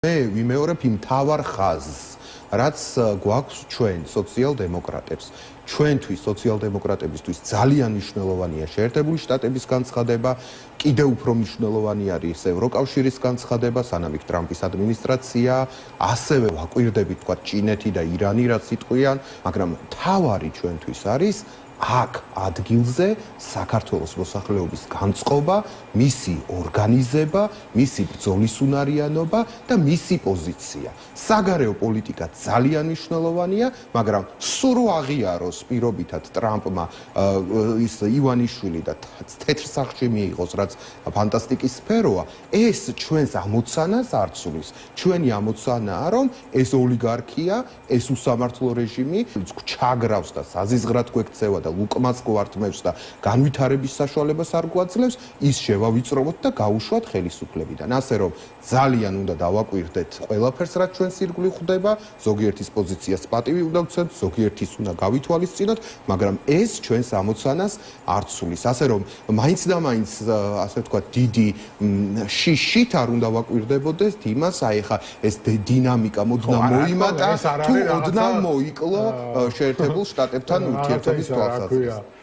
მე ვიმეორებ იმ თავარ ხაზს, რაც გვაქვს ჩვენ სოციალ-დემოკრატებს. ჩვენთვის სოციალ-დემოკრატებისთვის ძალიან მნიშვნელოვანია შეერთებული შტატების განცხადება, კიდევ უფრო მნიშვნელოვანი არის ევროკავშირის განცხადება, სანამ იქ ტრამპის ადმინისტრაცია, ასევე ვაკვირდებით თქვა ჩინეთი და ირანი რაც იტყვიან, მაგრამ თავარი ჩვენთვის არის აქ ადგილზე საქართველოს მოსახლეობის განწყობა, მისი ორგანიზება, მისი ბრძოლის უნარიანობა და მისი პოზიცია. საგარეო პოლიტიკა ძალიან მნიშვნელოვანია, მაგრამ სულ აღიაროს პირობითად ტრამპმა ის ივანიშვილი და თეთრ სახში მიიღოს, რაც ფანტასტიკის სფეროა, ეს ჩვენს ამოცანას არ ცვლის. ჩვენი ამოცანაა, რომ ეს ოლიგარქია, ეს უსამართლო რეჟიმი ჩაგრავს და საზიზღრად გვექცევა და უკმას გვართმევს და განვითარების საშუალებას არ გვაძლევს, ის შევავიწროვოთ და გაუშვათ ხელისუფლებიდან. ასე რომ ძალიან უნდა დავაკვირდეთ ყველაფერს, რაც ჩვენს ირგვლივ ხდება, ზოგიერთის პოზიციას პატივი უნდა ვცემთ, ზოგიერთის უნდა გავითვალისწინოთ, მაგრამ ეს ჩვენს ამოცანას არ ცვლის. ასე რომ მაინც და მაინც ასე ვთქვათ, დიდი შიშით არ უნდა ვაკვირდებოდეთ იმას, აი ხა ეს დინამიკა მოდნა მოიმატა თუ ოდნავ მოიკლო შეერთებულ შტატებთან ურთიერთობის თვალსაზრისით.